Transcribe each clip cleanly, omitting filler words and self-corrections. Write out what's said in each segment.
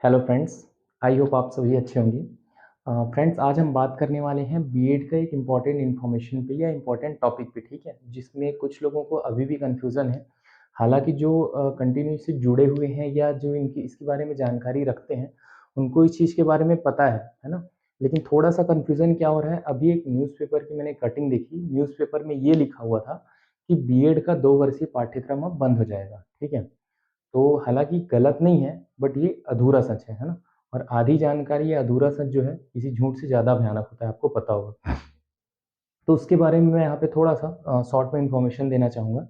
Hello friends, I hope आप सभी अच्छे होंगे। फ्रेंड्स, आज हम बात करने वाले हैं बीएड का एक इम्पॉर्टेंट इन्फॉर्मेशन पे या इम्पॉर्टेंट टॉपिक पे, ठीक है? जिसमें कुछ लोगों को अभी भी कन्फ्यूज़न है। हालाँकि जो कंटिन्यू से जुड़े हुए हैं या जो इनकी इसके बारे में जानकारी रखते हैं, उनको इस चीज़ के बारे में पता है ना? लेकिन थोड़ा-सा कन्फ्यूज़न क्या हो रहा है, अभी एक न्यूज़पेपर की मैंने कटिंग देखी, न्यूज़पेपर में ये लिखा हुआ था कि बीएड का 2 वर्षीय पाठ्यक्रम अब बंद हो जाएगा, ठीक है? तो हालाँकि गलत नहीं है, बट ये अधूरा सच है ना? और आधी जानकारी या अधूरा सच जो है, किसी झूठ से ज़्यादा भयानक होता है, आपको पता होगा। तो उसके बारे में मैं यहाँ पे थोड़ा-सा शॉर्ट में इन्फॉर्मेशन देना चाहूँगा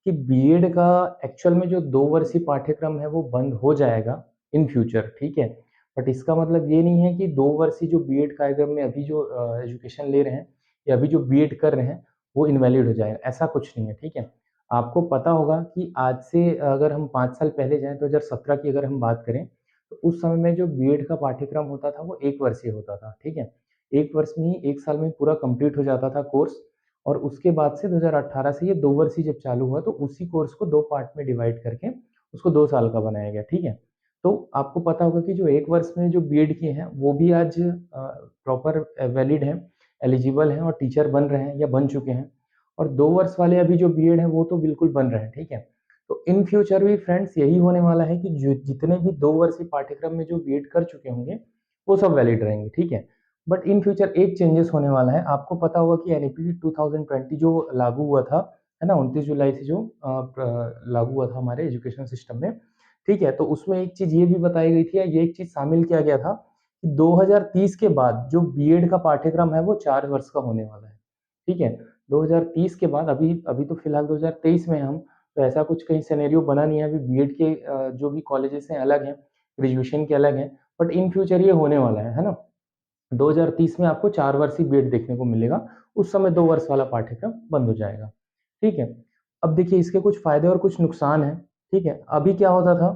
कि बीएड का एक्चुअल में जो 2 वर्षीय पाठ्यक्रम है, वो बंद हो जाएगा इन फ्यूचर, ठीक है? बट इसका मतलब ये नहीं है कि 2 वर्षीय जो बीएड कार्यक्रम में अभी जो एजुकेशन ले रहे हैं या अभी जो बीएड कर रहे हैं, वो इनवैलिड हो जाएगा, ऐसा कुछ नहीं है, ठीक है? आपको पता होगा कि आज से अगर हम 5 साल पहले जाएँ, 2017 की अगर हम बात करें, तो उस समय में जो बीएड का पाठ्यक्रम होता था, वो 1 वर्षीय होता था, ठीक है? 1 वर्ष में ही 1 साल में पूरा कंप्लीट हो जाता था कोर्स और उसके बाद से 2018 से ये 2 वर्षीय जब चालू हुआ तो उसी कोर्स को 2 पार्ट में डिवाइड करके उसको 2 साल का बनाया गया, ठीक है? तो आपको पता होगा कि जो 1 वर्ष में जो बीएड किए हैं, वो भी आज प्रॉपर वैलिड हैं, एलिजिबल हैं और टीचर बन रहे हैं या बन चुके हैं और 2 वर्ष वाले अभी जो बीएड हैं, वो तो बिल्कुल बन रहे हैं, ठीक है? तो इन फ्यूचर भी फ्रेंड्स यही होने वाला है कि जो जितने भी 2 वर्षीय पाठ्यक्रम में जो बीएड कर चुके होंगे, वो सब वैलिड रहेंगे, ठीक है? बट इन फ्यूचर एक चेंजेस होने वाला है। आपको पता होगा कि एनईपी 2020 जो लागू हुआ था, है ना? 29 जुलाई से जो लागू हुआ था हमारे एजुकेशन सिस्टम में, ठीक है? तो उसमें एक चीज़ ये भी बताई गई थी या ये एक चीज़ शामिल किया गया था कि 2030 के बाद जो बीएड का पाठ्यक्रम है वो 4 वर्ष का होने वाला है, ठीक है? 2030 के बाद अभी अभी तो फिलहाल 2023 में हैं हम, तो ऐसा कुछ कहीं सिनेरियो बना नहीं है। अभी बीएड के जो भी कॉलेजेस हैं अलग हैं, ग्रेजुएशन के अलग हैं, बट इन फ्यूचर ये होने वाला है ना? 2030 में आपको 4 वर्षीय बीएड देखने को मिलेगा, उस समय 2 वर्ष वाला पाठ्यक्रम बंद हो जाएगा, ठीक है? अब देखिए इसके कुछ फ़ायदे और कुछ नुकसान हैं, ठीक है? अभी क्या होता था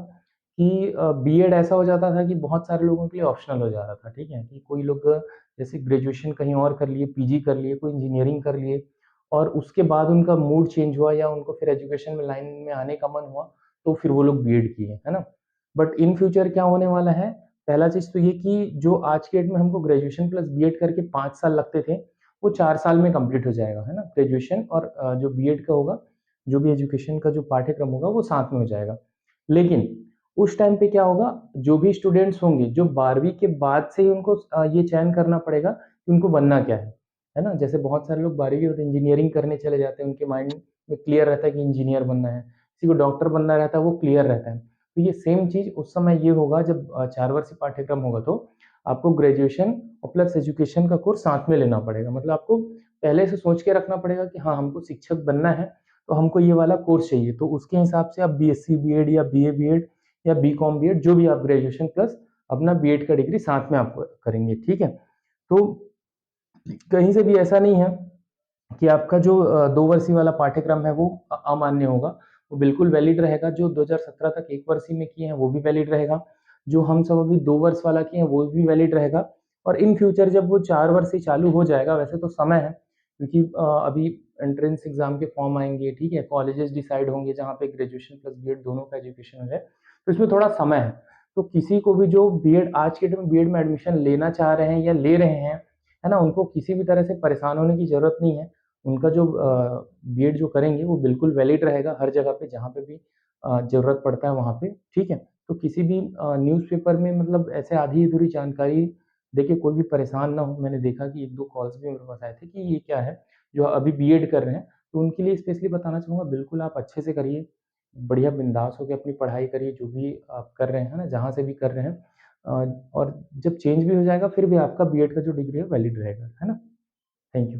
कि बीएड ऐसा हो जाता था कि बहुत सारे लोगों के लिए ऑप्शनल हो जाता था, ठीक है? कि कोई लोग जैसे ग्रेजुएशन कहीं और कर लिए, पीजी कर लिए, कोई इंजीनियरिंग कर लिए और उसके बाद उनका मूड चेंज हुआ या उनको फिर एजुकेशन में लाइन में आने का मन हुआ, तो फिर वो लोग बीएड किए, है ना? बट इन फ्यूचर क्या होने वाला है, पहला चीज़ तो ये कि जो आज के डेट में हमको ग्रेजुएशन प्लस बीएड करके 5 साल लगते थे, वो 4 साल में कंप्लीट हो जाएगा, है ना? ग्रेजुएशन और जो बीएड का होगा, जो भी एजुकेशन का जो पाठ्यक्रम होगा, वो साथ में हो जाएगा। लेकिन उस टाइम पे क्या होगा, जो भी स्टूडेंट्स होंगे, जो 12वीं के बाद से ही उनको ये चयन करना पड़ेगा कि उनको बनना क्या है ना? जैसे बहुत सारे लोग 12वीं के बाद इंजीनियरिंग करने चले जाते हैं, उनके माइंड में क्लियर रहता है कि इंजीनियर बनना है, किसी को डॉक्टर बनना रहता है, वो क्लियर रहता है। तो ये सेम चीज़ उस समय ये होगा जब 4 वर्षीय पाठ्यक्रम होगा तो आपको ग्रेजुएशन और प्लस एजुकेशन का कोर्स साथ में लेना पड़ेगा। मतलब आपको पहले से सोच के रखना पड़ेगा कि हाँ, हमको शिक्षक बनना है, तो हमको ये वाला कोर्स चाहिए। तो उसके हिसाब से आप बीएससी बीएड या बीए बीएड या बीकॉम बीएड जो भी आप ग्रेजुएशन प्लस अपना बीएड का डिग्री साथ में आप करेंगे, ठीक है? तो कहीं से भी ऐसा नहीं है कि आपका जो 2 वर्षीय वाला पाठ्यक्रम है वो अमान्य होगा, वो बिल्कुल वैलिड रहेगा। जो 2017 तक 1 वर्षीय में किए हैं वो भी वैलिड रहेगा, जो हम सब अभी 2 वर्ष वाला किए हैं वो भी वैलिड रहेगा और इन फ्यूचर जब वो 4 वर्षीय चालू हो जाएगा, वैसे तो समय है क्योंकि अभी एंट्रेंस एग्ज़ाम के फॉर्म आएँगे, ठीक है? कॉलेजेस डिसाइड होंगे जहाँ पे ग्रेजुएशन प्लस बीएड दोनों का एजुकेशन हो जाए, तो इसमें थोड़ा समय है। तो किसी को भी जो बीएड आज के डेट में बीएड में एडमिशन लेना चाह रहे हैं या ले रहे हैं, है ना? उनको किसी भी तरह से परेशान होने की ज़रूरत नहीं है। उनका जो बीएड जो करेंगे वो बिल्कुल वैलिड रहेगा हर जगह पे जहाँ पे भी ज़रूरत पड़ता है वहाँ पे, ठीक है? तो किसी भी न्यूज़पेपर में मतलब ऐसे आधी-अधूरी जानकारी देके कोई भी परेशान ना हो। मैंने देखा कि 1-2 कॉल्स भी मेरे पास आए थे कि ये क्या है, जो अभी बीएड कर रहे हैं, तो उनके लिए स्पेशली बताना चाहूँगा बिल्कुल आप अच्छे से करिए, बढ़िया बिंदास होके अपनी पढ़ाई करिए, जो भी आप कर रहे हैं ना, जहाँ से भी कर रहे हैं और जब चेंज भी हो जाएगा फिर भी आपका बीएड का जो डिग्री है वैलिड रहेगा, है ना? Thank you.